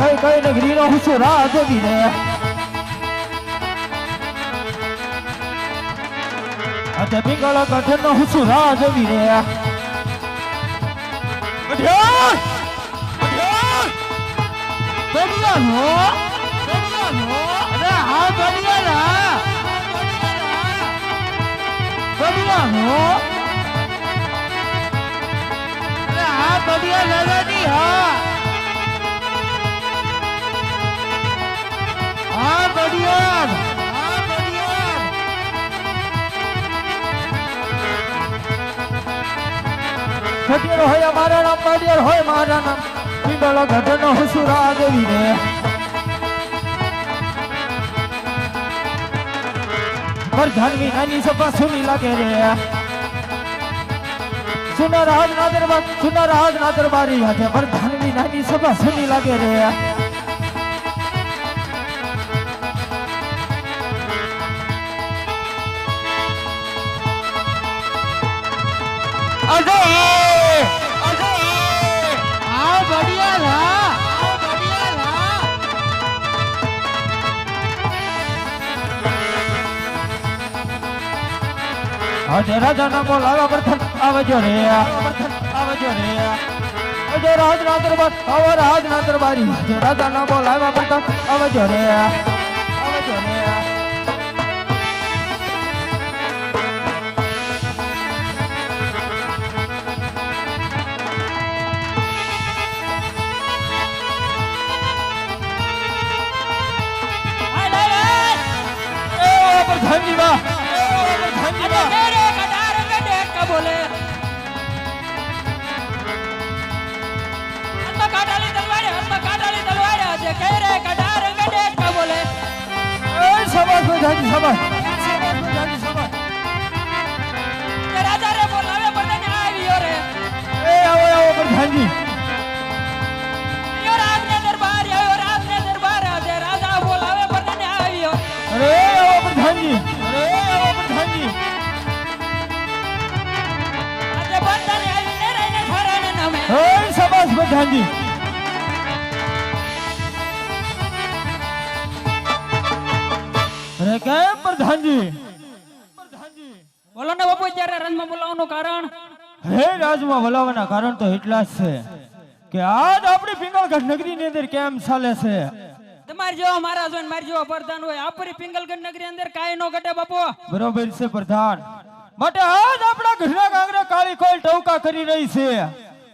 હોય કઈ નગરી નો હું છું રાજવી રે અતે પિંગળ ગઢ નો હું છું રાજવી રે ખટીરો હોય મારા નામ બડિયાર હોય મારા નામ પિંગળ ગઢ નો હું છું રાજવી રે જાનવી નાની સભા સુની લાગે રે સુના રાજ ના દરબારી હાથે પર જાનવી નાની સભા સુની લાગે રે આજે રાજાના બોલાવા પ્રથમ આવજો રે આજે રાજના દરબાર આવો રાજના દરબારી આજે રાજાના બોલાવા પ્રથમ આવજો રે રાજા રે બોલાવે બધાને આવ્યો રે એ આવો પ્રધાનજી રાજને દરબાર આજે રાજા બોલાવે બધાને આવ્યો અરે આવો પ્રધાનજી આજે બધાને આવીને રહીને ખરાને નામે હે શાબાશ પ્રધાનજી અરે કેમ પ્રધાનજી બોલો ને બાપુ ત્યારે રાજમાં બોલાવવાનું કારણ હે રાજમાં બોલાવવાના કારણ તો એટલા જ છે કે આજ આપણી પિંગળગઢ નગરી ની અંદર કેમ ચાલે છે તમાર જેવો મહારાજ હોય માર જેવો પ્રધાન હોય આપણી પિંગલગઢ નગરી અંદર કાઈ નો ઘટે બાપુ બરોબર છે પ્રધાન માટે આજ આપણા ઘરના કાંગરે કાળી કોઈ ટોકા કરી રહી છે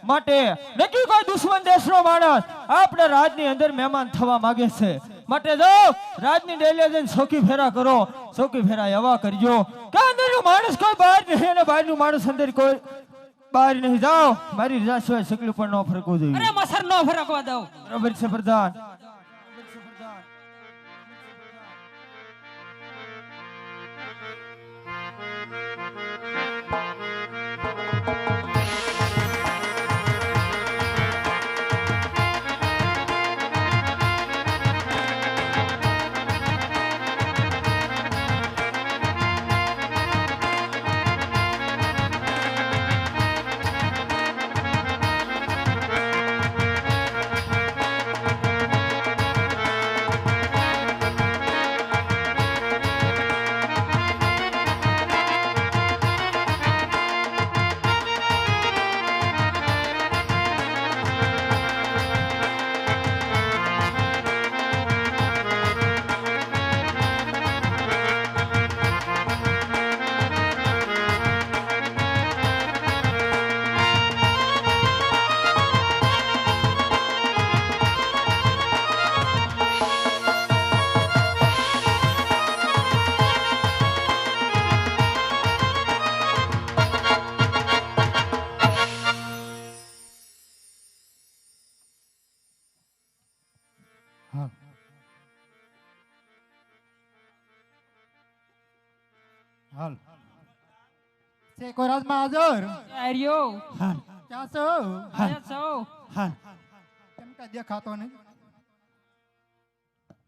માટે નક્કી કોઈ દુશ્મન દેશનો માણસ આપણે રાજની અંદર મહેમાન થવા માંગે છે માટે જાઓ રાજની ડેલે જઈને સોકી ફેરા કરો સોકી ફેરા એવા કરજો કે અંદરનો માણસ કોઈ બહાર નહીં અને બહારનું માણસ અંદર કોઈ બહાર નહીં જાઓ મારી રજા સિવાય સકલું પણ ન ફરકવું જોઈએ અરે મસર નો ફરકવા દઉં બરોબર છે પ્રધાન હાલ છે કોઈ રાજમાં હાજર આર્યો હાલ ક્યાં છો આયા છો હાલ કેમ કા દેખાતો નહીં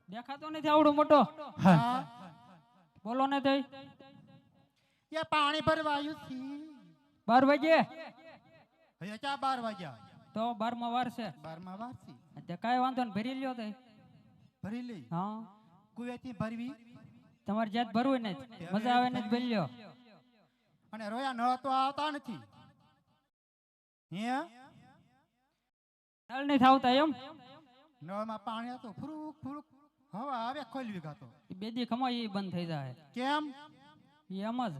દેખાતો નથી આવડો મોટો હાલ બોલો ને તઈ ये पानी भरवा આવ્યું છે 12 વાગે હે ક્યાં 12 વાગ્યા તો 12 માં વાર છે 12 માં વાર છે તે કાંઈ વાંધો ને ભરી લ્યો તે ભરી લઈ હા કુવેથી ભરવી તમારે જાત ભરવું ને મજા આવે ને જ ભરી લ્યો અને રોયા નળ તો આવતા નથી હે નળ નહીં થાવતા એમ નળમાં પાણી હતું ફુરુક ફુરુક હવા આવે ખોલવી ગાતો ઈ બે દી ખમો ઈ બંધ થઈ જાય કેમ ઈ એમ જ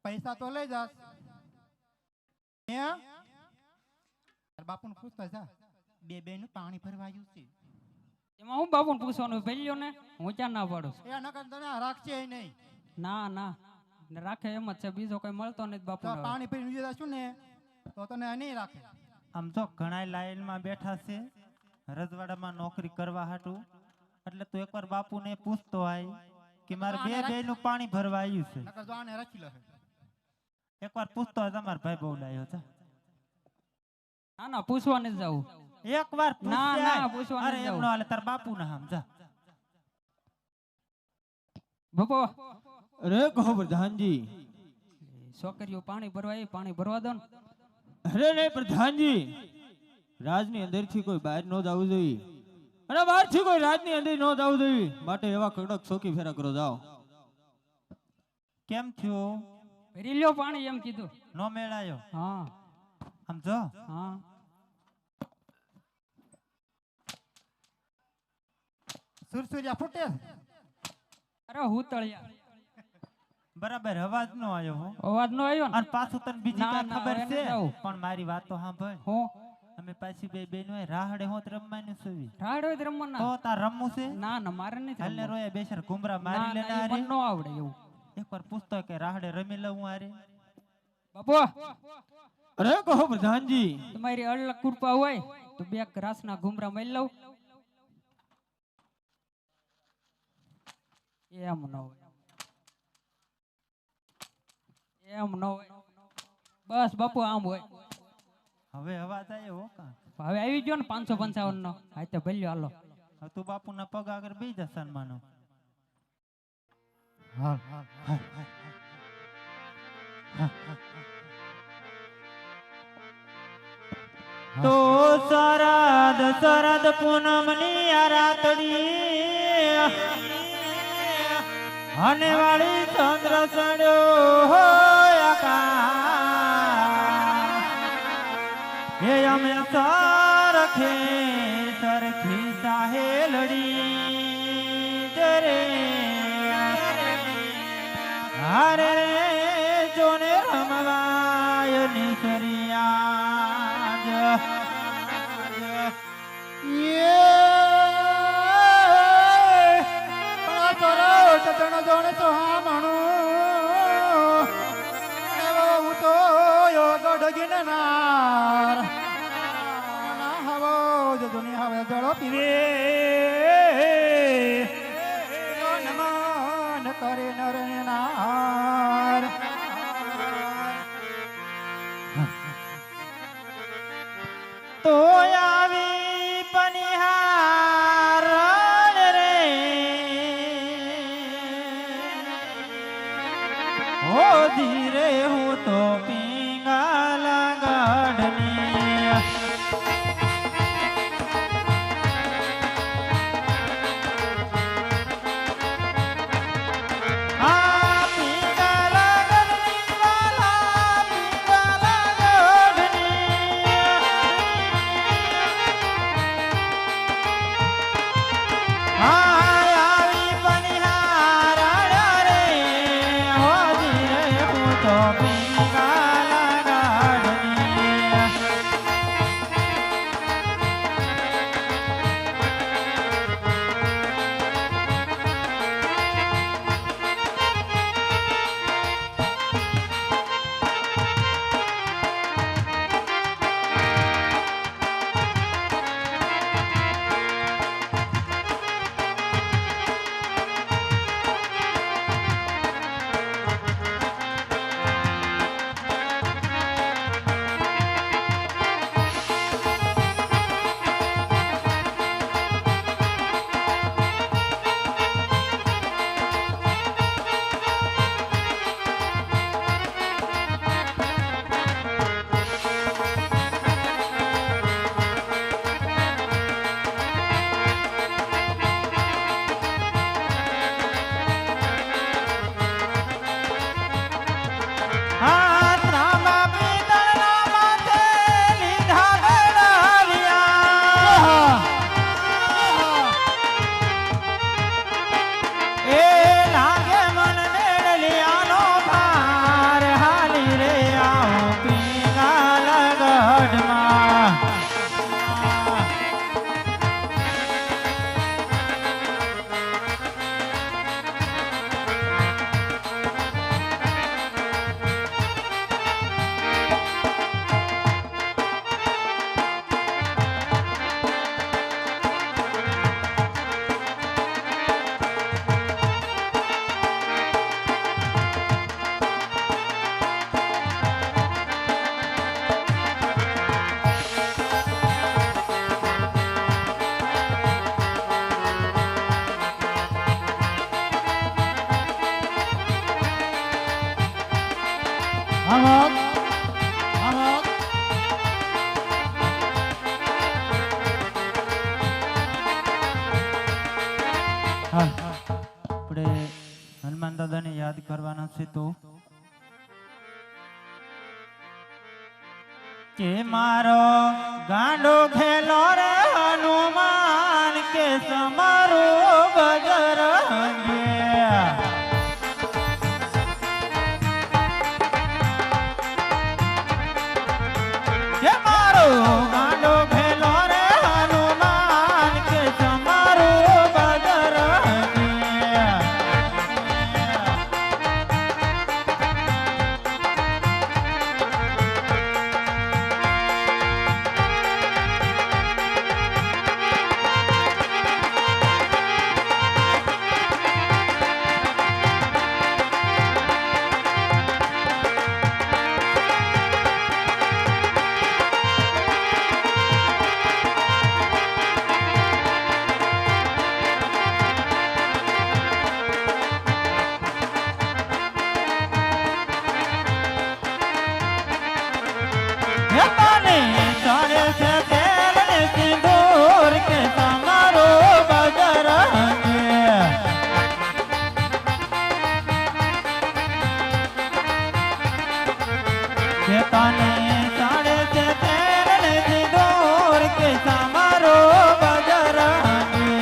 પૈસા તો લઈ જાસ હે બાપુને પૂછતા જા બે નું પાણી ભરવા આવ્યું છે એમાં હું બાપુને પૂછવાનું ભરી લ્યો ને હું ક્યાં ના પાડું છું? એ નકર તને રાખશે નહીં ના ના ને રાખે એમ જ છે બીજો કોઈ મળતો નથી બાપુ તો પાણી ભરી ઉજે જાશું ને તો તને નહીં રાખે આમ તો ઘણા લાઈનમાં બેઠા છે રજવાડામાં નોકરી કરવા હાટું એટલે તું એકવાર બાપુને પૂછતો આય કે મારે બે નું પાણી ભરવા આવ્યું છે નકર જો આને રાખી લે એકવાર પૂછતો હોય તમારો ભાઈ બહુ ડાયો છે ના ના પૂછવા નથી જવું એકવાર ના, પૂછે ના, આય. પૂછવા અરે નથી એમ જવું. નો હાલે તાર બાપુ ના સમજા બાપુ અરે કહો પ્રધાનજી છોકરીઓ પાણી ભરવા આવી પાણી ભરવા દો ને અરે નહીં પ્રધાનજી રાજની અંદરથી કોઈ બહાર ન જવું જોઈએ અને બહારથી કોઈ રાજની અંદર ન જવું જોઈએ માટે એવા કડક ચોકી ફેરા કરો જાઓ કેમ થયું ભરી લ્યો પાણી એમ કીધું નો મેળાયો હા સમજો હા સુરસુરિયા ફૂટે અરે હું તળિયા બરાબર અવાજ નો આવ્યો હો અવાજ નો આવ્યો ને અને પાછું તને બીજી ના, કાંઈ ના, ખબર હવે છે નથી આવું. પણ મારી વાત તો સાંભળ હું અમે પાછી બે બેનો રાહડે હોત રમવાનું છે રાડ હોય તો રમવાના તો તાર રમવું છે ના ના મારે નથી હાલને રમવું. રોયા બેસર ઘુમરા ના મારી ના લેના ઈ મને હારે નો આવડે એવું એકવાર પૂછતો કે રાહડે રમી લઉં હારે બાપુ અરે કહો પ્રધાનજી તમારી અડલક કૃપા હોય તો બે રાસના ઘુમરા મળી લઉં એમ ન હોય એમ ન હોય બસ બાપુ આમ હોય હવે અવાજ આવ્યો હો કા હવે આવી ગયો ને 555 નો હા તો ભલ્યો હાલો હવે તું બાપુના પગ આગળ બેસી જા સન્માનો હાલ તો શરદ શરદ પૂનમની આ રાતડી અને વાળી ચંદ્ર ચડ્યો હોય આકાશ. હે અમે સરખી સાહેલડી તેરે હારે જોને રમવાય નિસરિયા કરે નર નાર તો આવી પનિહાર રે હો ધીરે હું તો પિંગાલા ગાઢની આ પિંગાલા ગાઢની વાલા પિંગાલા ગાઢની આવી પનિહાર રે હો ધીરે હું તો પિંગાલા ગાઢની આવક આવક હાલ આપણે હનુમાન દાદાને યાદ કરવાના છે તો કે મારો ગાંડો ખેલો રે હનુમાન કે સમારો બજરંગે કે મારો ગાંડો ખેલો રે હનુમાન કે સમારો બજરંગે તાને ચડે છે તેલ ને સિંદૂર કે તમારો બજરંગે કે તાને ચડે છે તેલ ને સિંદૂર કે તમારો બજરંગે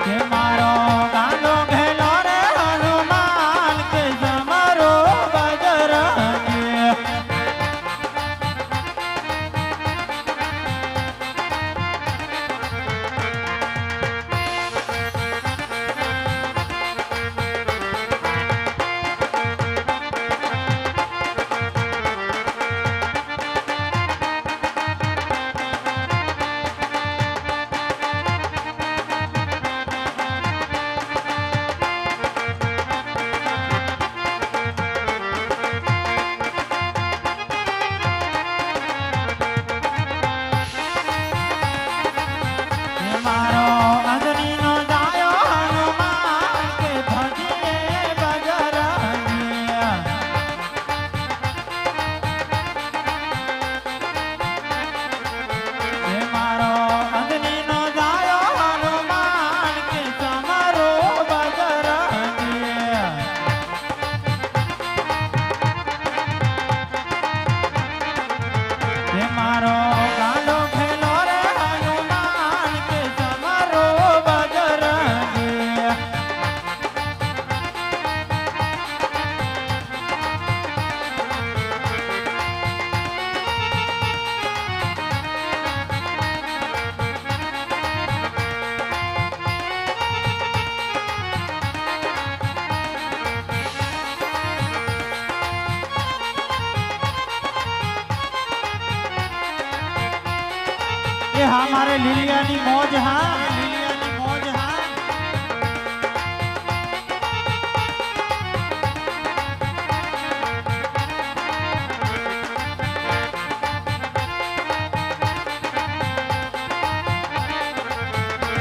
કે મારો ગાંડો ઘેલો રે હનુમાન કે તમારો બજરંગે મારો અંજનીનો જાયો હનુમાન કે ભજીએ બજરંગે કે મારો અંજનીનો જાયો હનુમાન કે તમારો બજરંગે કે મારો ગાંડો ખેલો રે હનુમાન કે તમારો બજરંગે એ હા મારે લીલિયાની મોજ હા લીલિયાની મોજ હા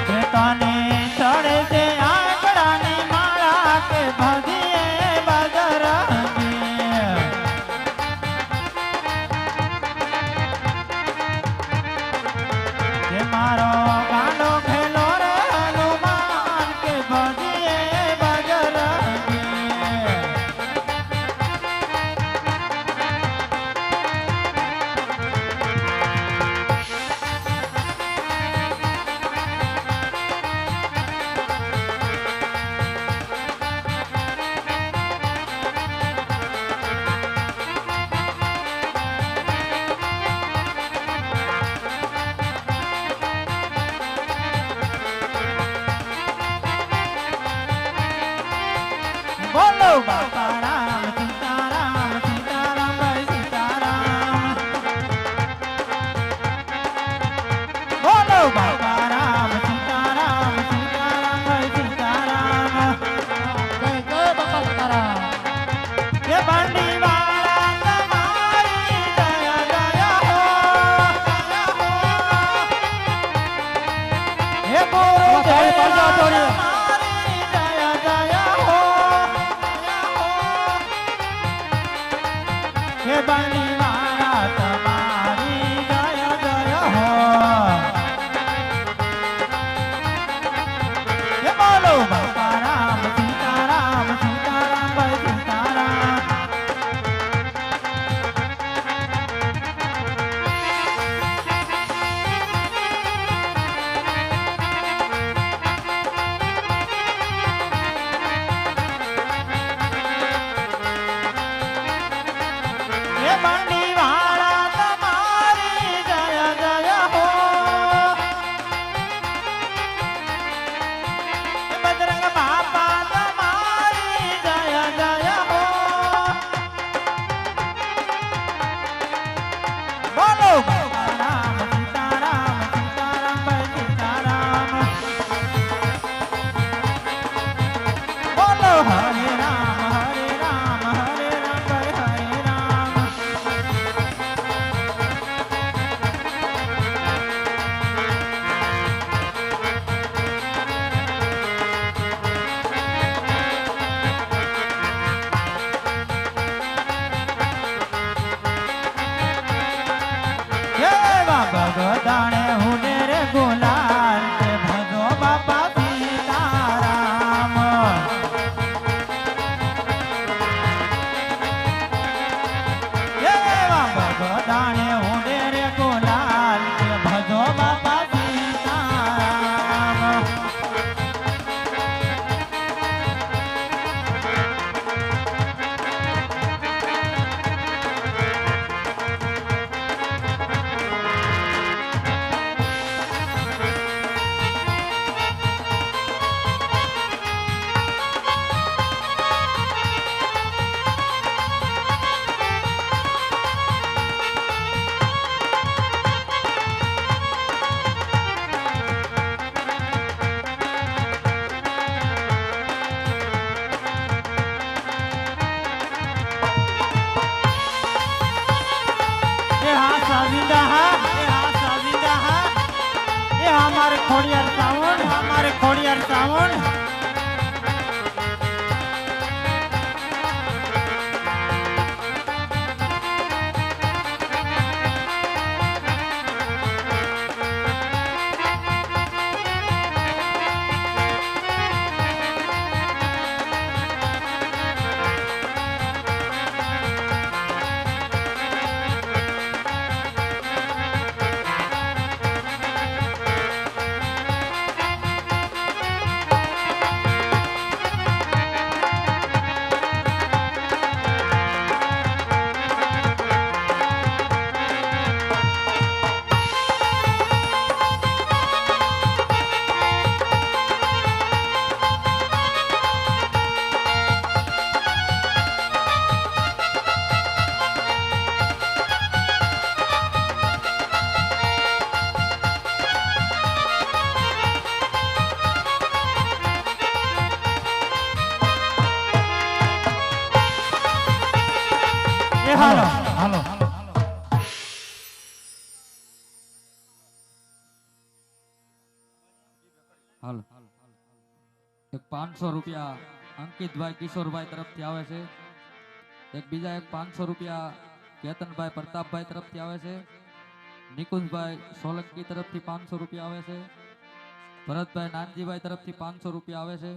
કે તને ચડે છે આંકડાની માળા કે ભજીએ બજરંગે કે મારો ગાંડો ખેલો યારા તમારી જય જય હો એ બોલો બાપા રામ સીતારામ સીતારામ ભાઈ સીતારામ એ બંડી વાળા તમારી જય જય હો એ બજરંગ બાપા તમારી જય જય હો બોલો બાપા રામ સીતારામ સીતારામ ભાઈ સીતારામ બોલો હરે રામ હરે રામ હરે રામ ભાઈ હરે રામ હે બાબા ગદાણે હુને રે ગુલાલ તે ભજો બાપા સીતારામ હે બાબા ગદાણે હુને રે ગુલાલ તે ભજો બાપા સીતારામ એ હા સાવિંદા હા એ હા સાવિંદા હા એ હમારે ખોડિયાર સાવણ હમારે ખોડિયાર સાવણ એ હાલો હાલો હાલ એક 500 રૂપિયા અંકિતભાઈ કિશોરભાઈ તરફથી આવે છે. એક બીજા એક 500 રૂપિયા કેતનભાઈ પ્રતાપભાઈ તરફથી આવે છે. નિકુંજભાઈ સોલંકી તરફથી 500 રૂપિયા આવે છે. ભરતભાઈ નાનજીભાઈ તરફથી 500 રૂપિયા આવે છે.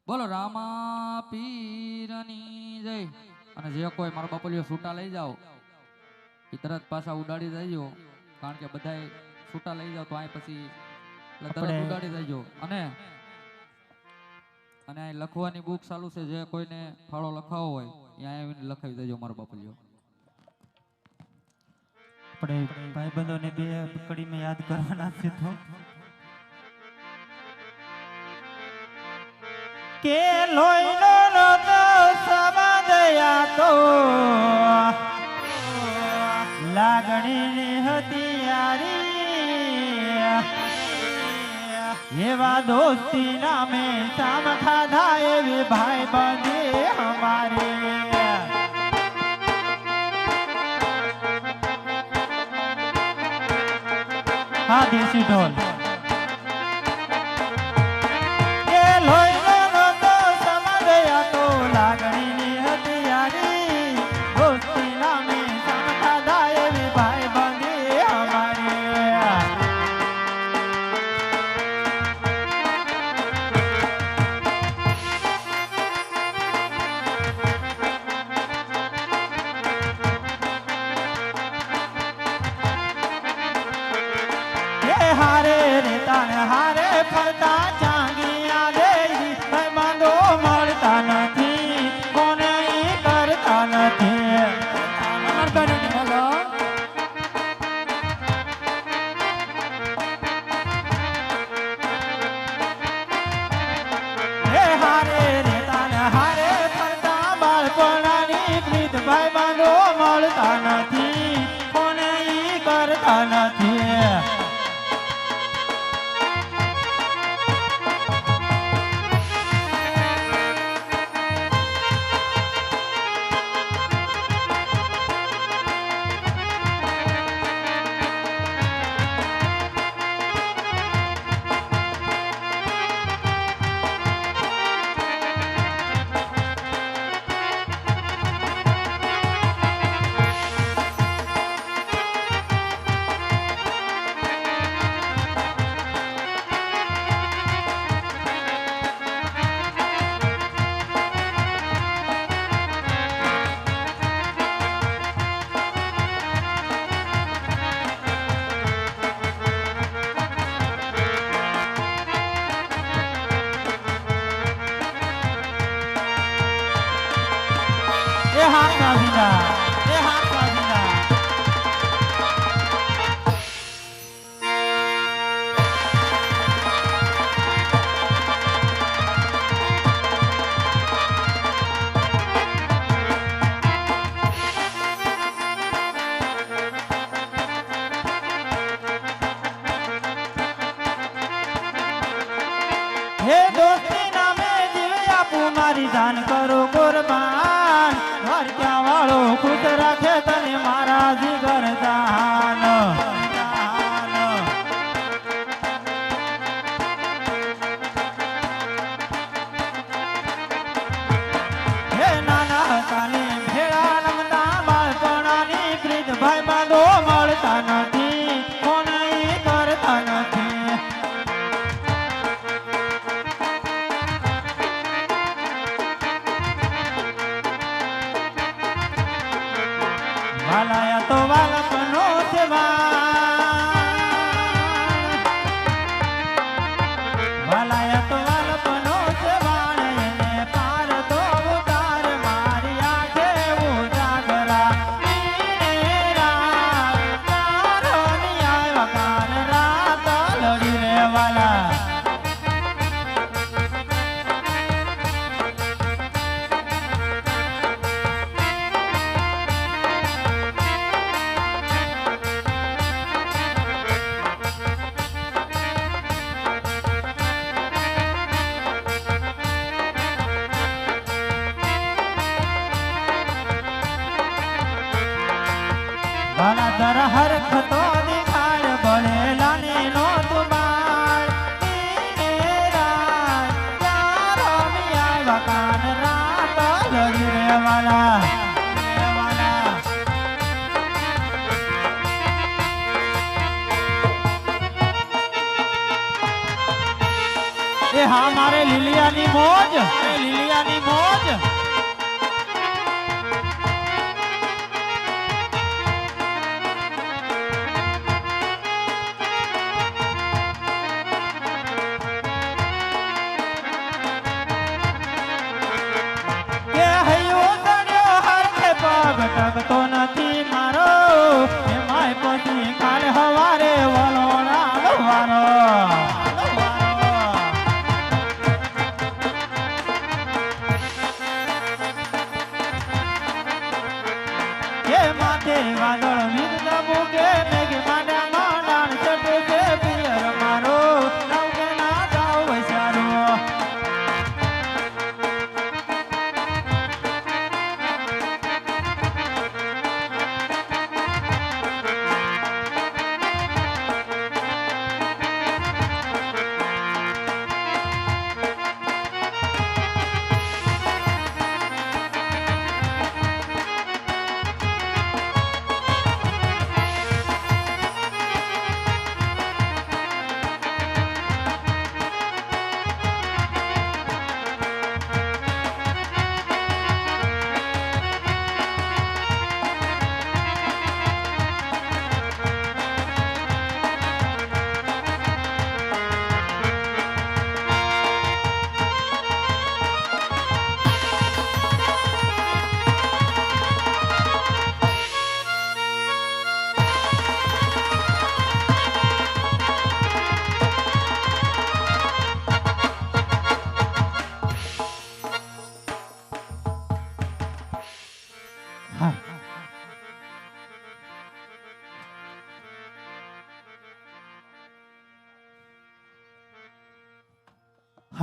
બોલો રામા પીરની જય. અને જે કોઈ મારો બાપલીઓ છૂટા લઈ જાઓ એ તરત પાછા ઉડાડી દેજો, કારણ કે બધાય છૂટા લઈ જાઓ તો અહીં પછી તરત ઉડાડી દેજો. અને અહીં લખવાની બુક ચાલુ છે, જે કોઈને ફાળો લખાવો હોય ત્યાં આવીને લખાવી દેજો મારો બાપલીઓ. આપણે ભાઈબંધોને બે કડીમાં યાદ કરવાના છે તો કે લોહીનો નતો સંબંધયા તો લાગણીની હતી યારી, એવા દોસ્તી નામે સામ ખાધા એવી ભાઈ બંધે હમારે. હા દેશી ઢોલ કે લોહીનો નતો સંબંધયા તો લાગણીની હતી યારી, દોસ્તી નામે સામ હારે રેતા ને હારે ફરતા ચાંગિયા દેવી ભાઈ બાંધો મળતા નથી કોને ઈ કરતા નથી મળતા નથી ભલા. હે હારે રેતા ને હારે ફરતા બાળપણાની પ્રીત ભાઈ બાંધો મળતા નથી કોને ઈ કરતા નથી એ હાથ વાગીના એ હાથ વાગીના હે દોસ્તી નામે જીવ આપું મારી જાન કરો કુરબાન ઘર ક્યાં વાળો ખુશ રાખે તને મારા જીગર જાન હે નાના હતા ને ભેળા રમતા બાળપણાની પ્રીત ભાઈ બાંધો મળતા નથી કોને ઈ કરતા નથી વાલાયા તો વાલપનો છે વાલાયા તો વાલપનો છે એને પાર તો ઉતાર મારી આંખે ઉજાગરા તારો નિયાય વકાન રાત લડી રે વાલા વાલા દર હરખતો દેખાડ બળેલા ને નો તુબાળ વકાન રાત લડી રે વાલા એ હા મારે લીલિયાની મોજ લીલિયાની મોજ કે હૈયો તણ્યો હરખે પગ ટકતો નથી મારો એ માય પછી કાલ હવારે વલોણા વારો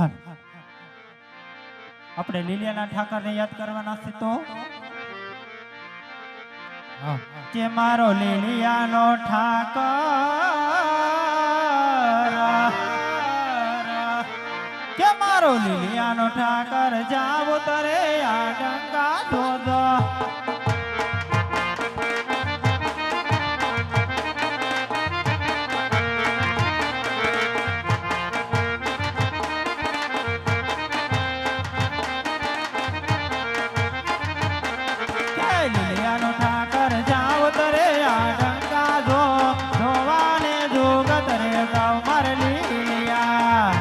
હાલ આપણે લીલિયાના ઠાકરને યાદ કરવાના છે તો કે મારો લીલિયાનો ઠાકર કે મારો લીલિયાનો ઠાકર જાવો તરે આ ગંગા ધોધો લીલિયાનો ઠાકર જાવ તરે આ ગંગા ધોવાને જોગત રે જાવ મારે લીલિયા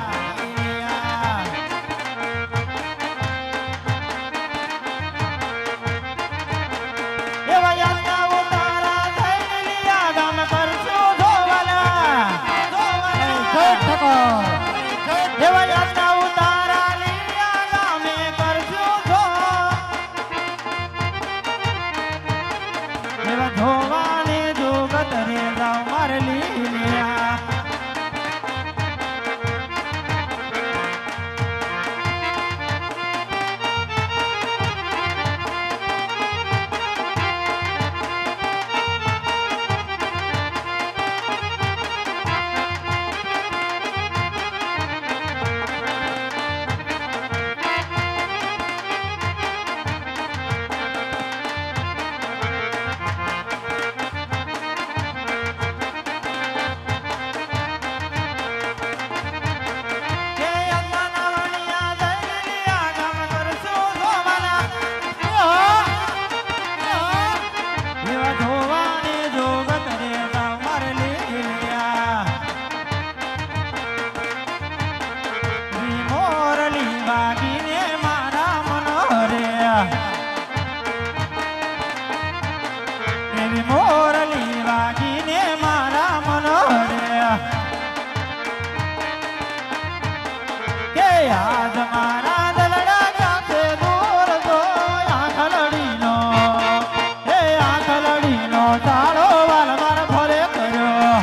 એવા યાદના ઉતારા થઈ લીલિયા ગામ કરશું ધોવાલા એવા યાદના ઉતારા લીલિયા ગામે કરશું એવા ધોવાને જોગત રે જાવ મારે લીલિયા મોરલી વાગીને મારા મનોરે કે આજ મારા દલડા ગાતે દૂર તો આખલડીનો એ આખલડીનો તાળો વાલ માર ભરે કર્યો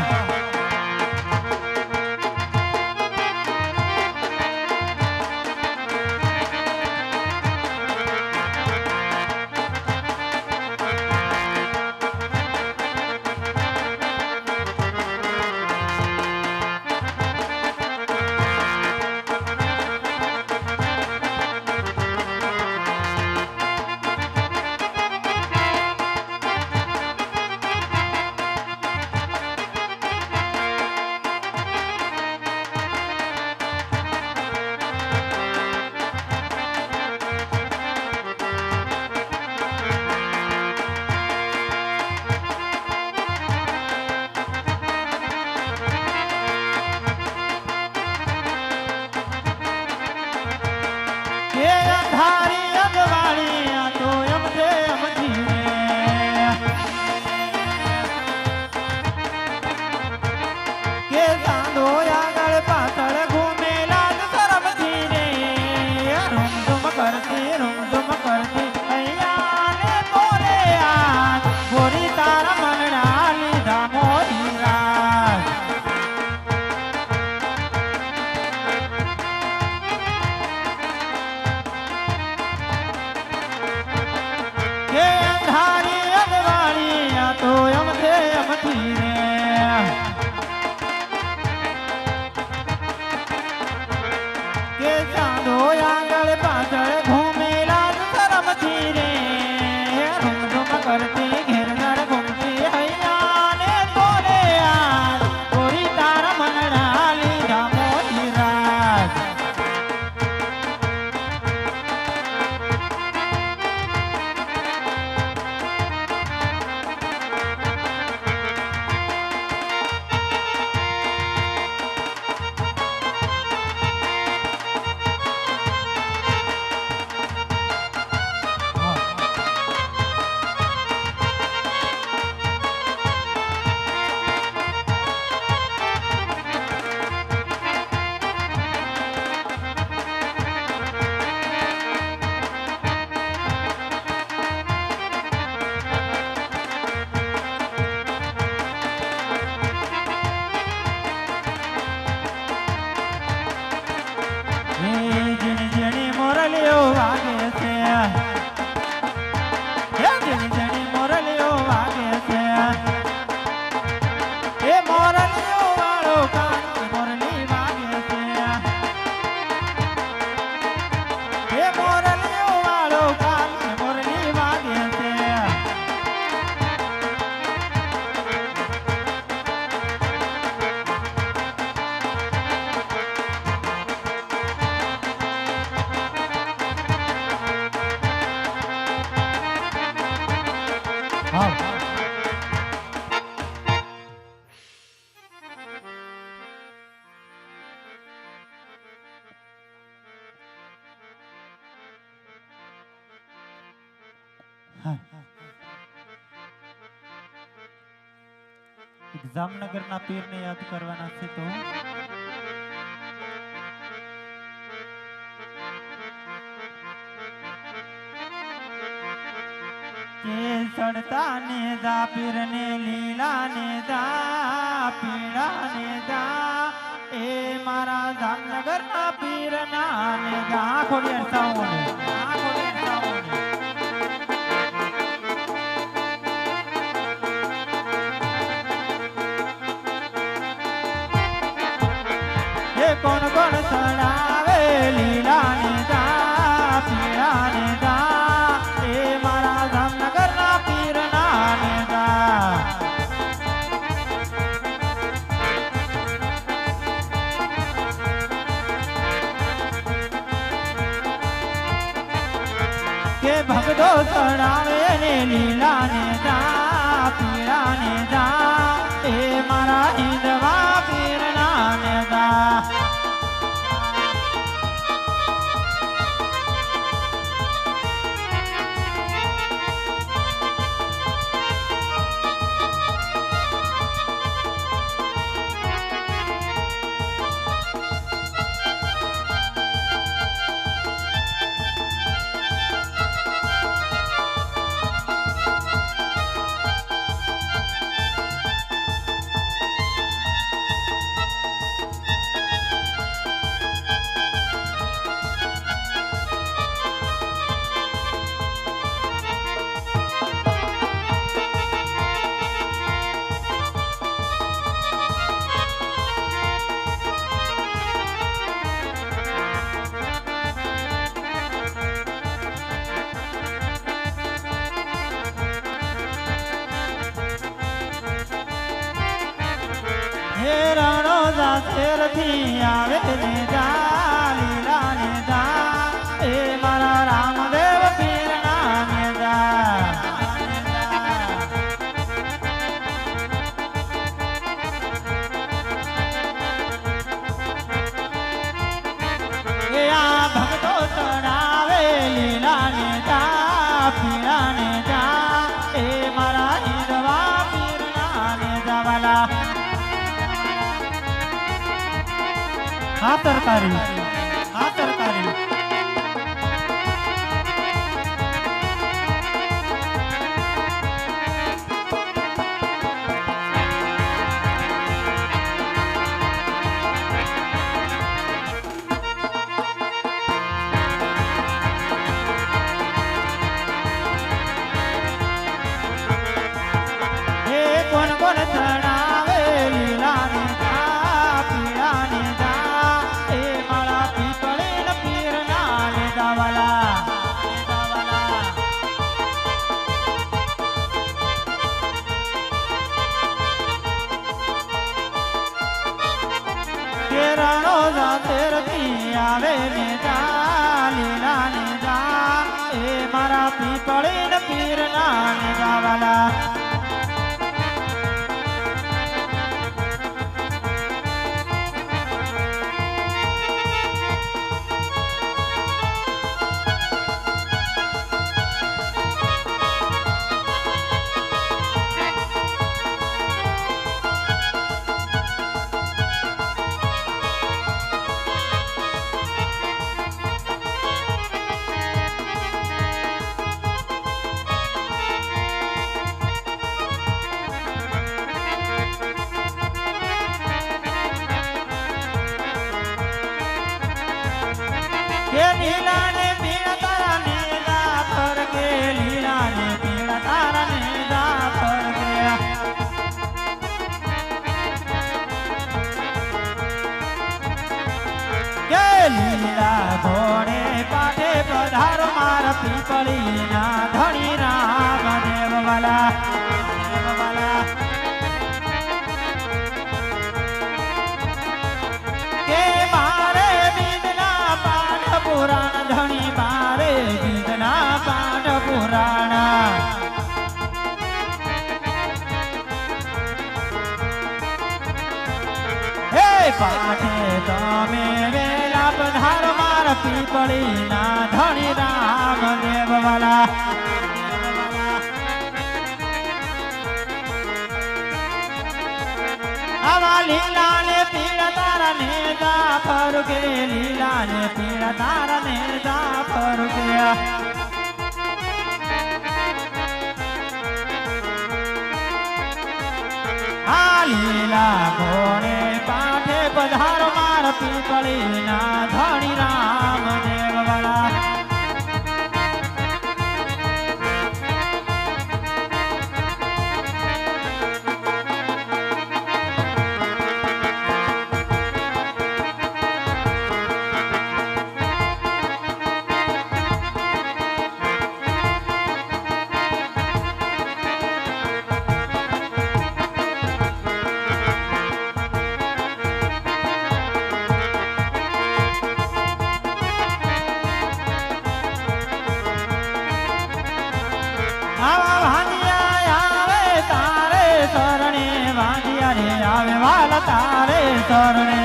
કે અંધારી અગવાળી આ તો એમથે એમથી રે કે ચાંદો આગળ પાછળ ઘૂમેલા જ શરમથી રે રૂમઝુમ કરતી અહીંયા ને તોરે આ ગોરી તારા મનડા લીધા મોરી રાત કે અંધારી અગવાળી આ તો એમથે એમથી રે કે ચાંદો આગળ પાછળ ઘૂમેલા જ શરમથી રે રૂમઝુમ કરતી ઘેરનાર ઘૂમતી હૈયા ને તોરે આ ગોરી તારા મનડા લીધા મોરી રાત જામનગરના પીરને યાદ કરવાના છે તો કે સડતા ને જા પીરને લીલા ને જા પીળા ને જા એ મારા જામનગરના પીરના ને જા ખોડિયાર સાઓને ખોડિયાર સાઓને કોણ કોણ ચડાવે લીલા ને જા પીળા ને જા એ મારા જામનગરના પીરના ને જા કે ભગતો ચડાવે ને લીલા ને જા પીળા ને જા એ મારા હિંદવા પીરના ને જા શેરથી આવે ને જા લીલા ને જા એ મારા રામદેવ પીરના ને જા એ આ ભક્તો ચડાવે લીલા ને જા પીળા ને જા એ મારા હિંદવા પીરના ને જાવાલા સરકારી કોણ કોણ ચડાવે લીલા ને જા પીળા ને જા એ મારા પીપળે પીરના ને જાવાલા કેરણો જાતેરથી આવે ને જા લીલા ને જા એ મારા પીપળે પીરના ને જાવાલા કે લીલા ને પીળા તારા ને જા પર કે લીલા ને પીળા તારા ને જા પર કે લીલા ઘોડે પાટે પધારો મારા પીપળી ના ધણી રામદેવ વાલા કે મારે બીજના પાઠ પુરાણ ધણી મારે બીજના પાઠ પુરાણ હે પાઠે તમે વેલા પધારો મારા પીપળી ના ધણી રામદેવ વાલા આવા લીલા ને પીળા તારા ને જાફર કે લીલા ને પીળા તારા ને જાફર કે આ લીલા ઘોડે પાઠે પધારો માર પીપળી ના ધણી રામ દેવ વાળા આવા ભાંજિયા આવે તારે શરણે ભાંજિયા રે આવે વાલા તારે શરણે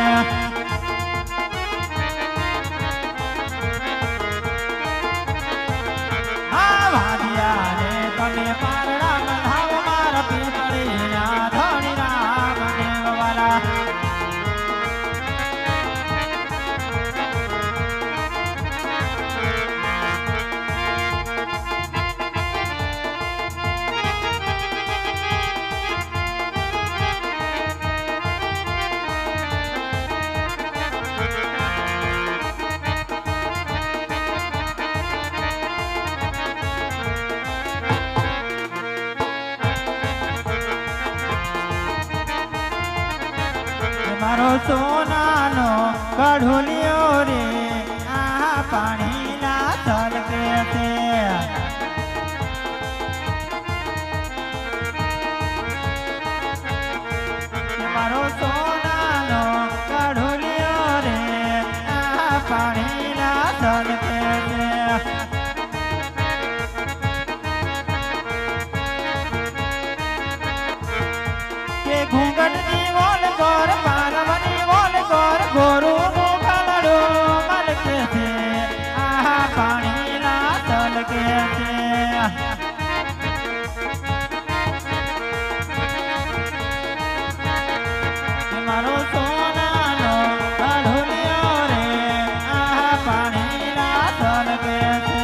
આ ભાંજિયા રે તમે પારડા બંધાવો મારા પીપળી ના ધણી રામ દેવ વાલા મારો સોનાનો કઢોલિયો રે આ પાણીના છલકે છે મારો સોનાનો કઢોલિયો રે આ પાણીના છલકે છે કે ઘૂંઘટની વોલ કર પારવની વોલ કર ગોરુનું ખાલડું મલકે છે આ પાણીના તલકે છે મારો સોનાનો કઢોલિયો રે આ પાણીના તલકે છે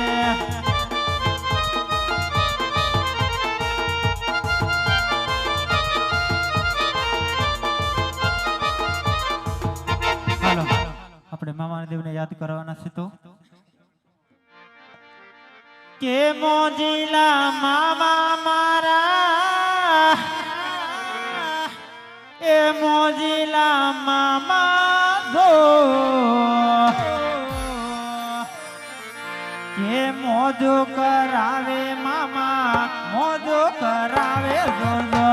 હાલો આપણે મામા દેવને યાદ કરવાના છે તો કે મોજીલા મામા મારા એ મોજીલા મામા દો કે મોજો કરાવે મામા મોજો કરાવે જોજો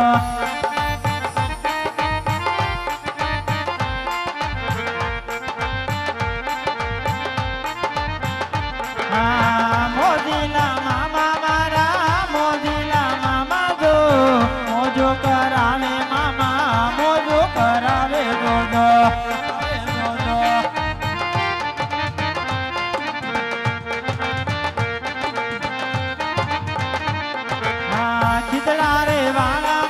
મોજીલા મામા મારા મોજીલા મામા જો મોજો કરાવે મામા મોજો કરાવે જોજો ખીચડા રે વાળા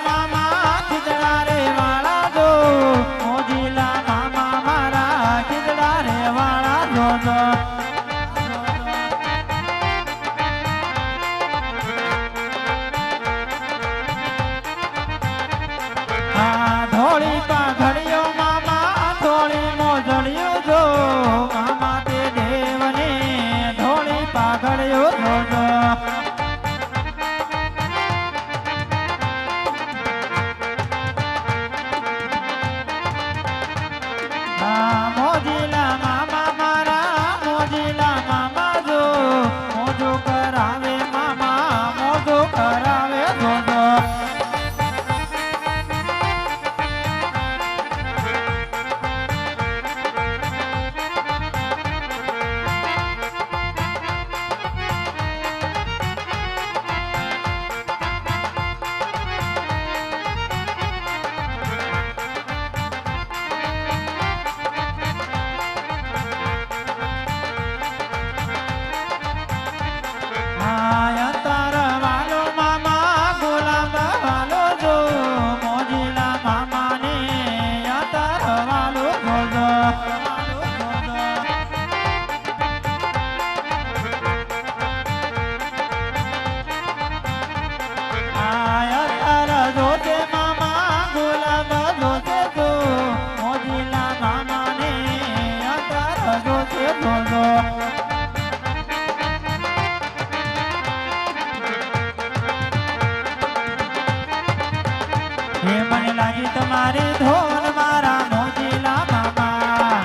હે મને લાગી તમારી ધોન મારા મોજીલા મામા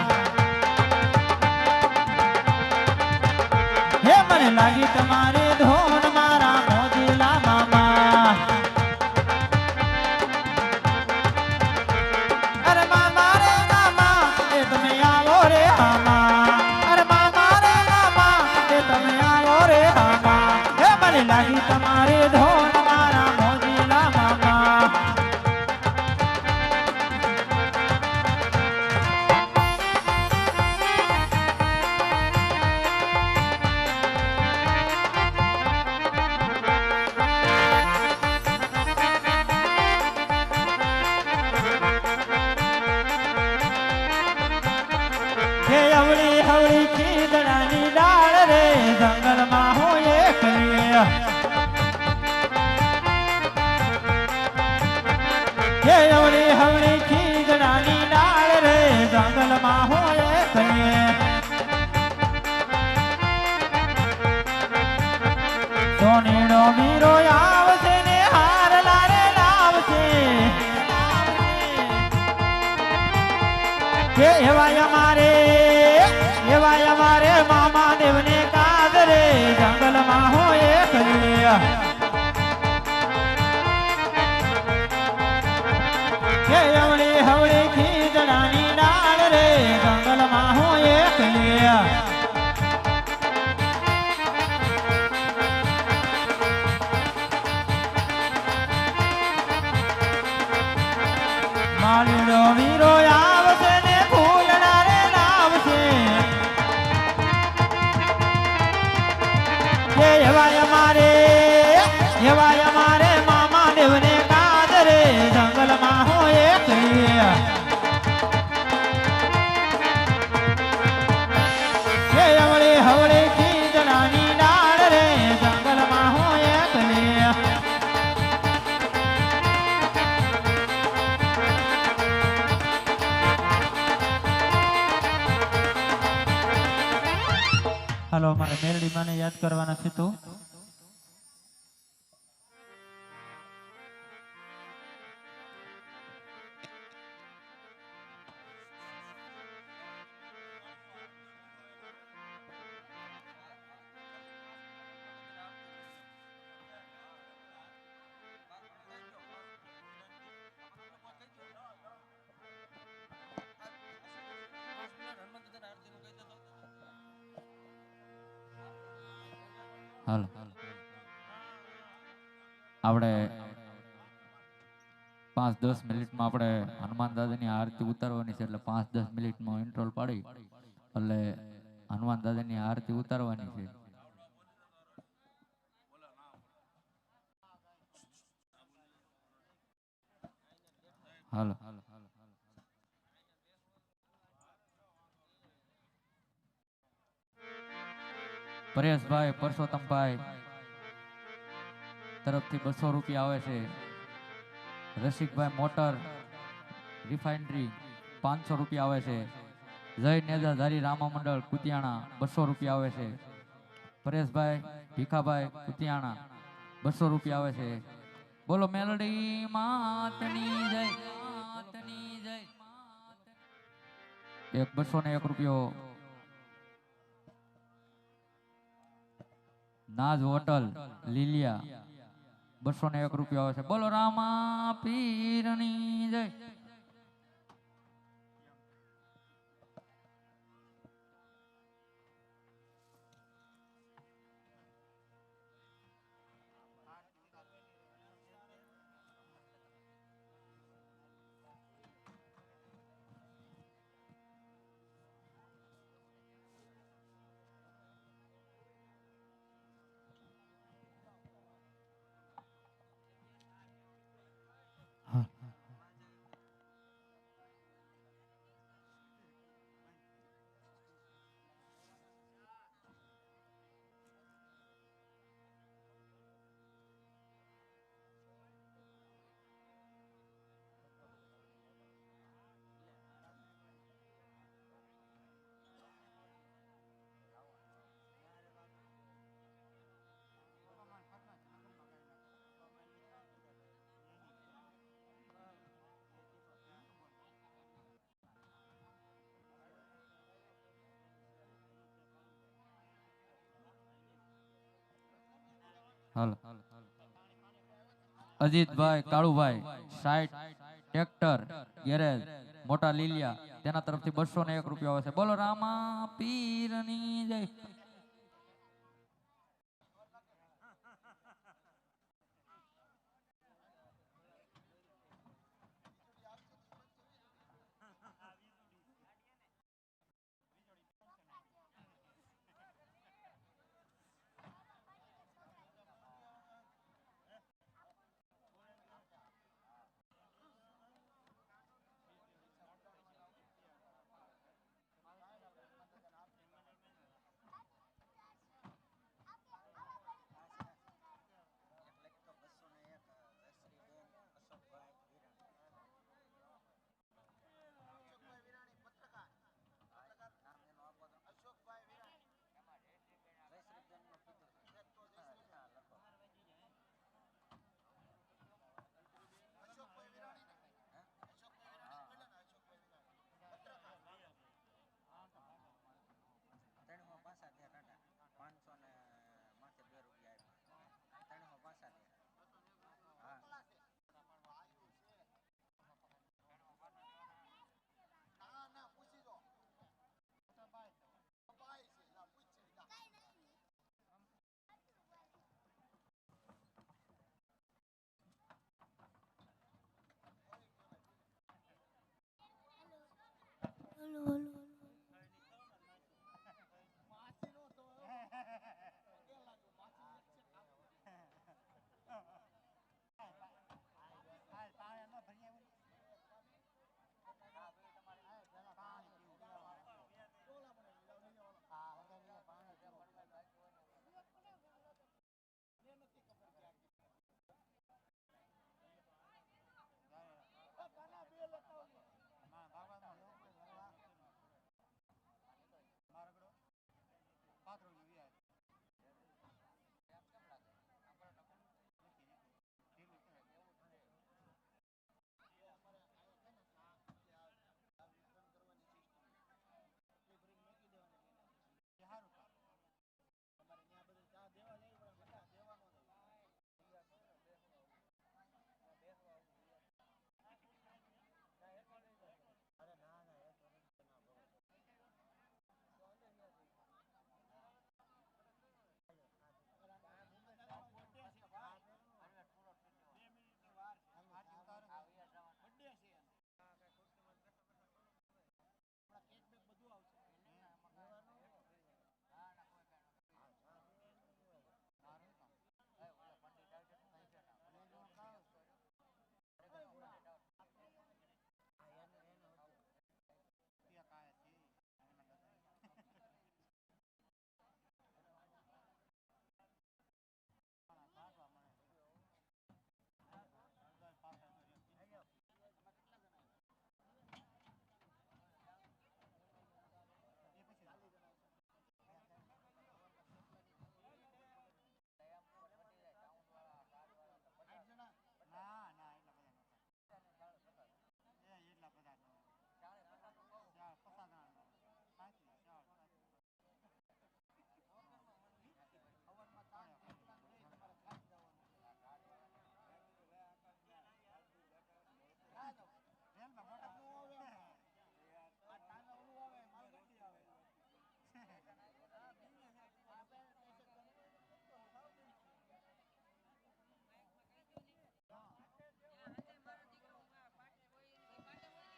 હે મને લાગી તમારી ધોન મારા મોજીલા મામા અરે મામા રે મામા એ તમે આવો રે મામા અરે મામા રે મામા એ તમે આવો રે મામા હે મને લાગી તમારી ધોન મારા મોજીલા મામા હે અવળી હવળી ખીદડાની ડાળ રે જંગલમાં હું એકલી હે અવળી હવળી ખીદડાની ડાળ રે જંગલમાં હું એકલી સોનીનો વીરો આવશે ને હાર લારે લાવશે કે એવાય અમારે મામા દેવને કાદરે જંગલમાં હું એકલી કે અવળી હવળી ખીજડાની ડાળ રે જંગલમાં હું એકલી માલીડો વીરો આવશે ને ફૂલડા રે લાવશે કે એવાય અમારે મામા દેવને કાદરે જંગલમાં હું એકલી કે અવળી હવળી ખીજડાની ડાળ રે જંગલમાં હું એકલી હાલો મારે મેલડી માને યાદ કરવાના છે તો હાલો આપણે 5-10 મિનિટમાં આપણે હનુમાન દાદાની આરતી ઉતારવાની છે એટલે 5-10 મિનિટમાં ઇન્ટ્રોલ પાડી એટલે હનુમાન દાદાની આરતી ઉતારવાની છે હાલો પરેશભાઈ પરસોત્તમભાઈ તરફથી 200 રૂપિયા આવે છે રસિકભાઈ મોટર રિફાઇનરી 500 રૂપિયા આવે છે જય નેજાધારી રામા મંડળ કુતિયાણા 200 રૂપિયા આવે છે પરેશભાઈ ભીખાભાઈ કુતિયાણા 200 રૂપિયા આવે છે બોલો મેલડી માતની જય એક 201 રૂપિયો નાજ હોટલ લીલિયા 201 રૂપિયા આવે છે બોલો રામા પીરની જય હાલ Ajitbhai Kalubhai site tractor garage મોટા લીલિયા તેના તરફથી 201 રૂપિયા આવે છે. બોલો રામા પીરની જય.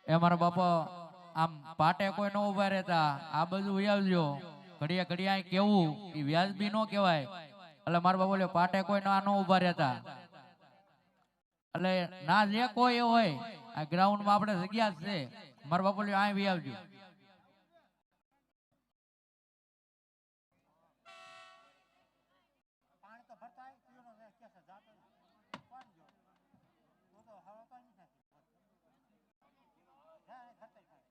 એ મારા બાપા આમ પાટે કોઈ ન ઉભા રહેતા આ બધું આવજો ઘડિયા ઘડિયા અહીં કેવું એ વ્યાજબી નો કહેવાય એટલે મારા બાપા બોલ્યો પાટે કોઈ ના નો ઉભા રહેતા એટલે ના જે કોઈ એ હોય આ ગ્રાઉન્ડ માં આપણે જગ્યા જ છે મારા બાપા બોલ્યો અહીં આવજો. પાણી તો ભરતા હોય, પીવાનો વેસ ક્યાં છે? જાતો નથી. કોણ ગયો? તું તો હવા તો નથી થતી. હા, એ ભરતા થાય.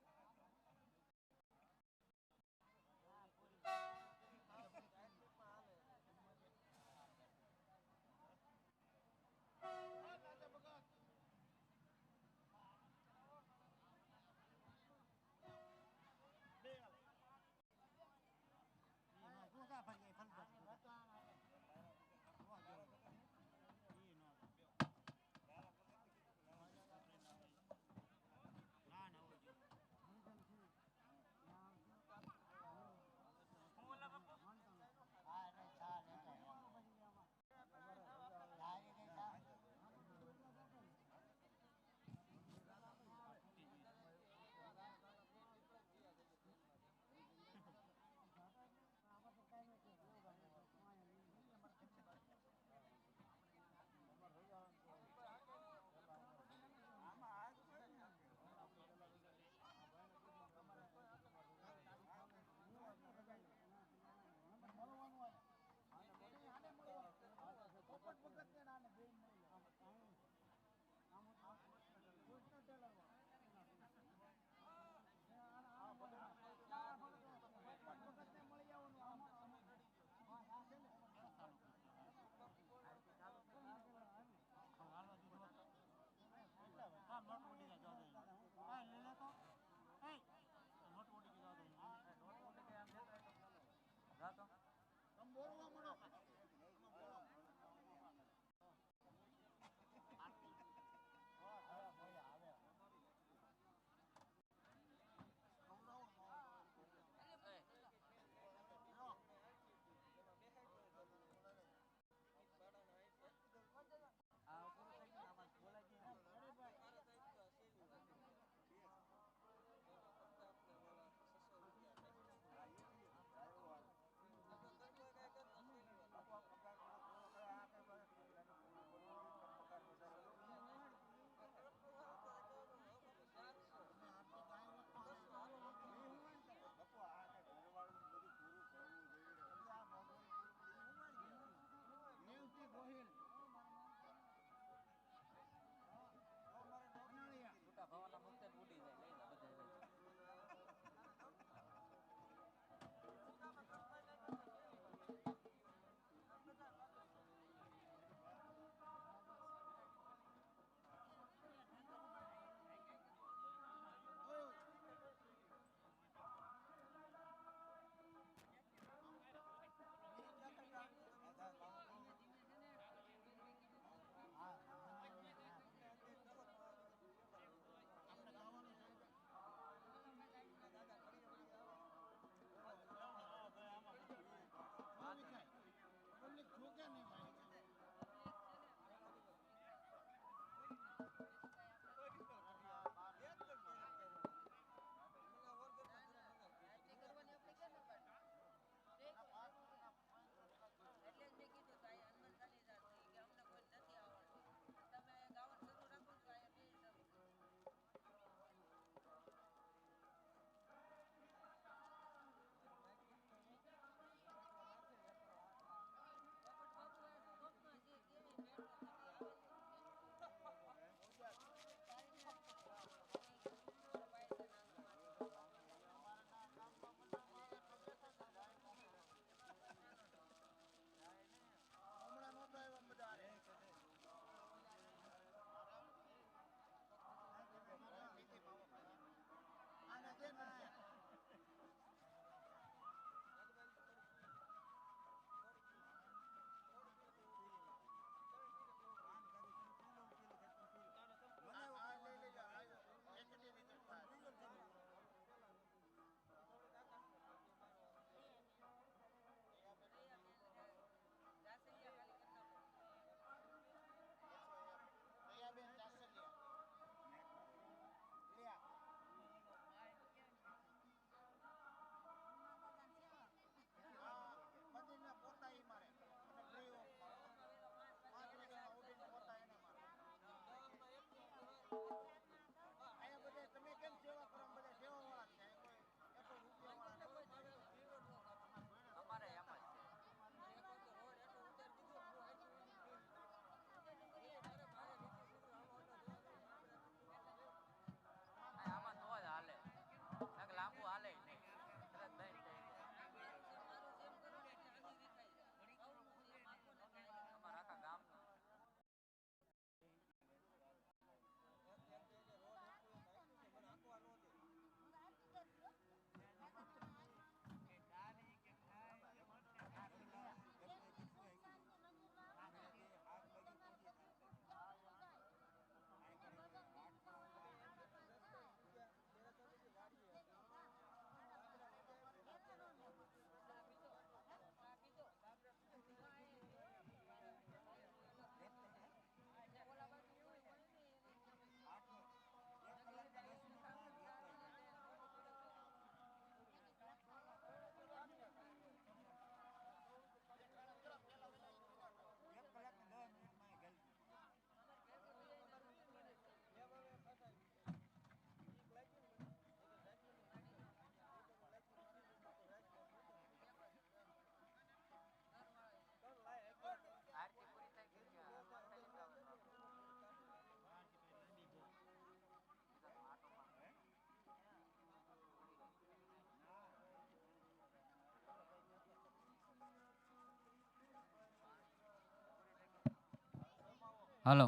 હાલો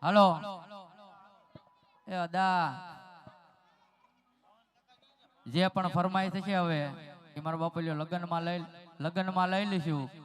હાલો એ અદા જે પણ ફરમાઈ થશે હવે એ મારા બાપુ લગ્નમાં લઈ લઈશું